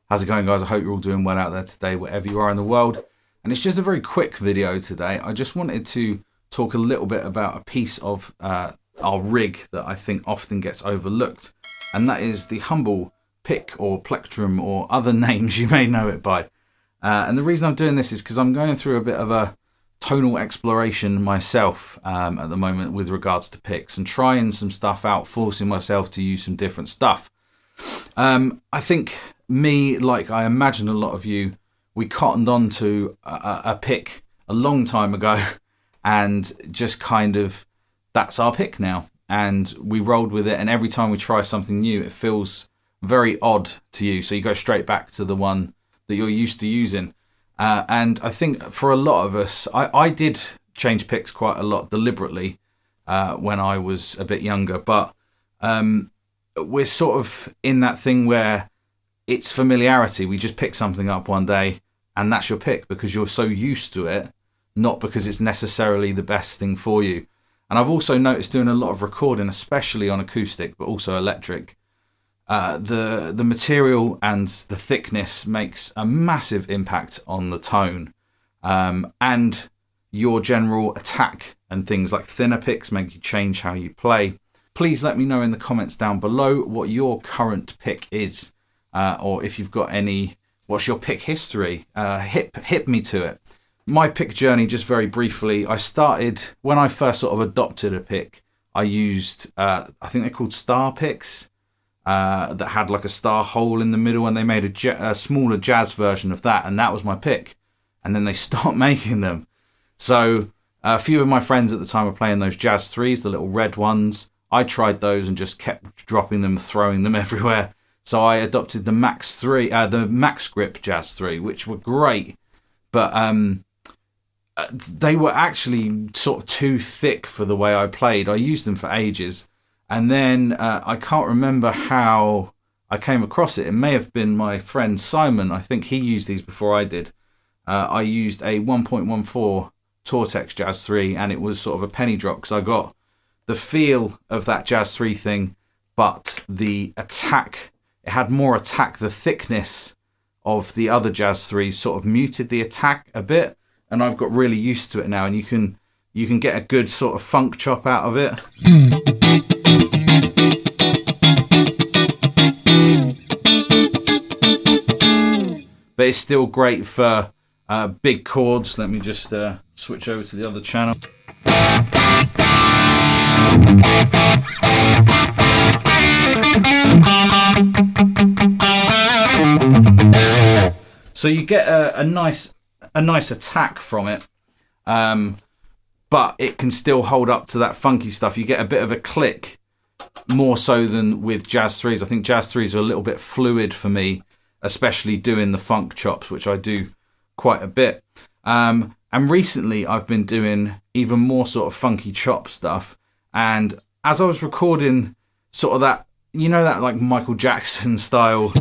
How's it going, guys? I hope you're all doing well out there today, wherever you are in the world. And it's just a very quick video today. I just wanted to talk a little bit about a piece of our rig that I think often gets overlooked, and that is the humble pick or plectrum or other names you may know it by. And the reason I'm doing this is because I'm going through a bit of a tonal exploration myself at the moment with regards to picks and trying some stuff out, forcing myself to use some different stuff. I think me, like I imagine a lot of you, we cottoned on to a pick a long time ago and just kind of, that's our pick now. And we rolled with it, and every time we try something new, it feels very odd to you. So you go straight back to the one that you're used to using. And I think for a lot of us, I did change picks quite a lot deliberately when I was a bit younger. But we're sort of in that thing where it's familiarity. We just pick something up one day and that's your pick because you're so used to it, not because it's necessarily the best thing for you. And I've also noticed doing a lot of recording, especially on acoustic, but also electric, the material and the thickness makes a massive impact on the tone, and your general attack, and things like thinner picks make you change how you play. Please let me know in the comments down below what your current pick is, or if you've got any, what's your pick history? Hit me to it. My pick journey, just very briefly, I started when I first sort of adopted a pick. I used, I think they're called star picks, that had like a star hole in the middle, and they made a smaller jazz version of that, and that was my pick. And then they stopped making them. So a few of my friends at the time were playing those Jazz 3s, the little red ones. I tried those and just kept dropping them, throwing them everywhere. So I adopted the Max Grip Jazz 3, which were great, but they were actually sort of too thick for the way I played. I used them for ages, and then I can't remember how I came across it. It may have been my friend Simon. I think he used these before I did. I used a 1.14 Tortex Jazz 3, and it was sort of a penny drop because I got the feel of that Jazz 3 thing, but the attack, it had more attack. The thickness of the other Jazz 3s sort of muted the attack a bit, and I've got really used to it now, and you can get a good sort of funk chop out of it. But it's still great for big chords. Let me just switch over to the other channel. So you get a nice attack from it, but it can still hold up to that funky stuff. You get a bit of a click, more so than with Jazz 3s. I think Jazz 3s are a little bit fluid for me, especially doing the funk chops, which I do quite a bit. And recently I've been doing even more sort of funky chop stuff. And as I was recording sort of that, you know, that like Michael Jackson style,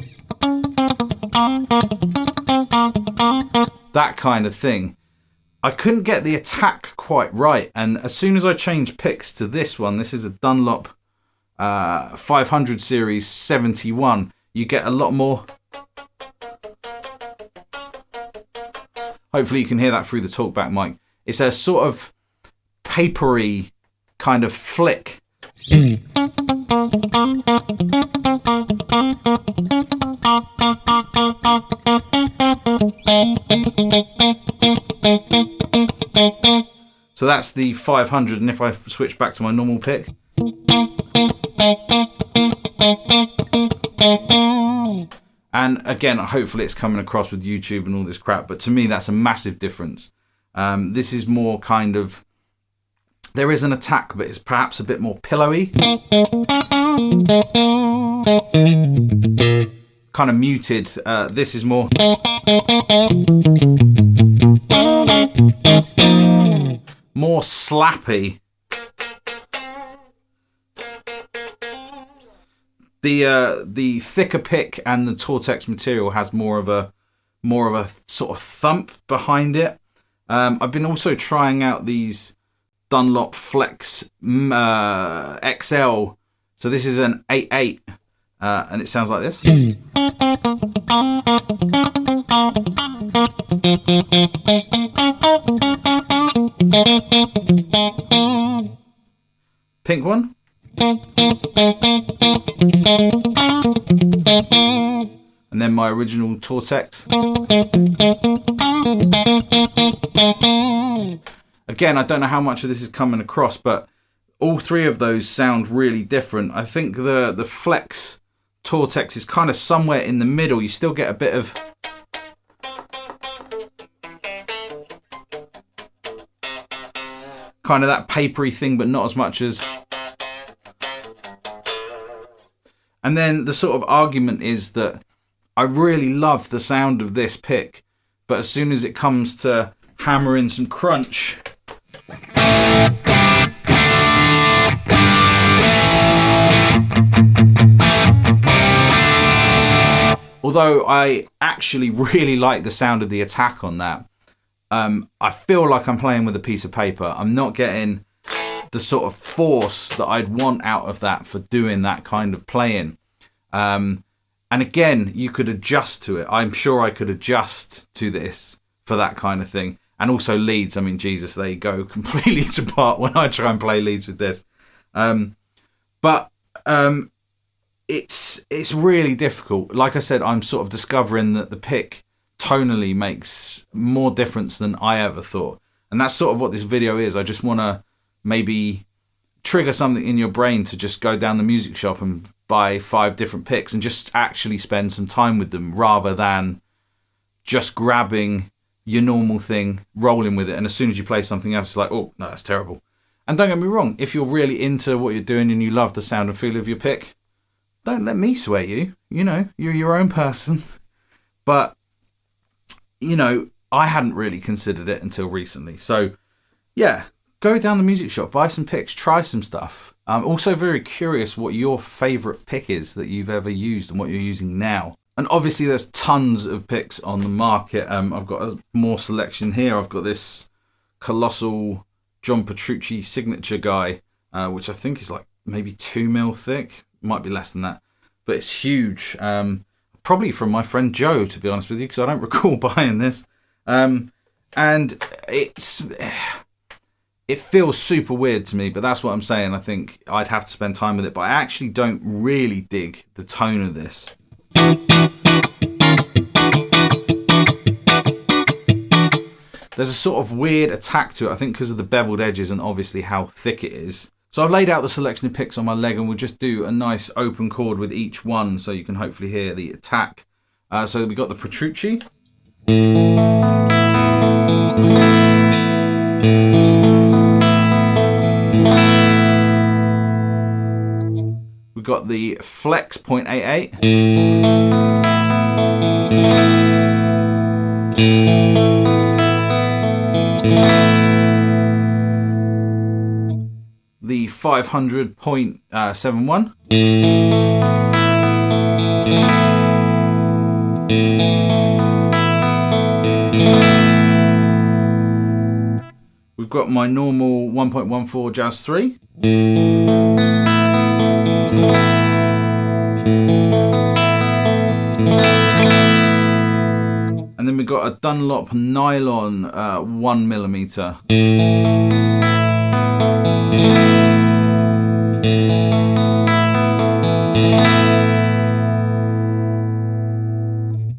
that kind of thing, I couldn't get the attack quite right. And as soon as I changed picks to this one, this is a Dunlop 500 series 71, you get a lot more. Hopefully you can hear that through the talkback mic. It's a sort of papery kind of flick. So that's the 500, and if I switch back to my normal pick, and again, hopefully it's coming across with YouTube and all this crap, but to me that's a massive difference. This is more kind of, there is an attack, but it's perhaps a bit more pillowy, kind of muted. This is more slappy. The thicker pick and the Tortex material has more of a sort of thump behind it. I've been also trying out these Dunlop Flex XL. So this is an 8.8 and it sounds like this. Pink one. And then my original Tortex. Again, I don't know how much of this is coming across, but all three of those sound really different. I think the Flex Tortex is kind of somewhere in the middle. You still get a bit of kind of that papery thing, but not as much as. And then the sort of argument is that I really love the sound of this pick, but as soon as it comes to hammering some crunch, although I actually really like the sound of the attack on that, I feel like I'm playing with a piece of paper. I'm not getting the sort of force that I'd want out of that for doing that kind of playing. And again, you could adjust to it. I'm sure I could adjust to this for that kind of thing. And also leads. I mean, Jesus, they go completely to part when I try and play leads with this. But it's really difficult. Like I said, I'm sort of discovering that the pick tonally makes more difference than I ever thought. And that's sort of what this video is. I just want to maybe trigger something in your brain to just go down the music shop and buy 5 different picks and just actually spend some time with them rather than just grabbing your normal thing, rolling with it, and as soon as you play something else, it's like, oh, no, that's terrible. And don't get me wrong, if you're really into what you're doing and you love the sound and feel of your pick, don't let me sway you. You know, you're your own person. But, you know, I hadn't really considered it until recently. So, yeah, go down the music shop, buy some picks, try some stuff. I'm also very curious what your favourite pick is that you've ever used and what you're using now. And obviously there's tons of picks on the market. I've got a more selection here. I've got this colossal John Petrucci signature guy, which I think is like maybe 2 mil thick. Might be less than that, but it's huge. Probably from my friend Joe, to be honest with you, because I don't recall buying this. And it feels super weird to me, but that's what I'm saying. I think I'd have to spend time with it, but I actually don't really dig the tone of this. There's a sort of weird attack to it, I think because of the beveled edges and obviously how thick it is. So I've laid out the selection of picks on my leg and we'll just do a nice open chord with each one so you can hopefully hear the attack. So we got the Petrucci. We've got the Flex .88. The 500.71. We've got my normal 1.14 Jazz 3. And then we've got a Dunlop Nylon 1mm.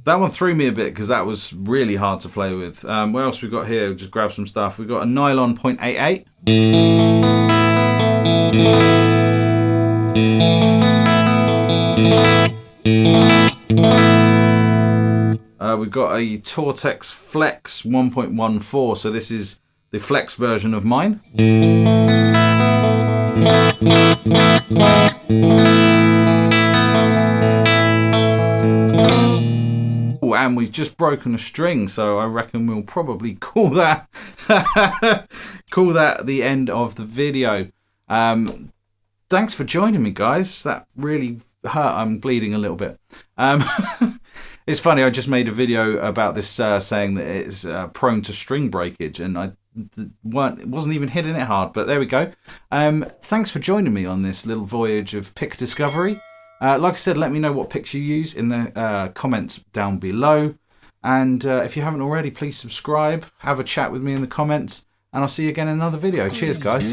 That one threw me a bit because that was really hard to play with. What else we got here? Just grab some stuff. We've got a Nylon .88. We've got a Tortex Flex 1.14. So this is the Flex version of mine. And we've just broken a string, so I reckon we'll probably call that the end of the video. Thanks for joining me, guys. That really hurt. I'm bleeding a little bit. It's funny, I just made a video about this saying that it's prone to string breakage, and I wasn't even hitting it hard, but there we go. Thanks for joining me on this little voyage of pick discovery. Like I said, let me know what picks you use in the comments down below. And if you haven't already, please subscribe, have a chat with me in the comments, and I'll see you again in another video. Cheers, guys.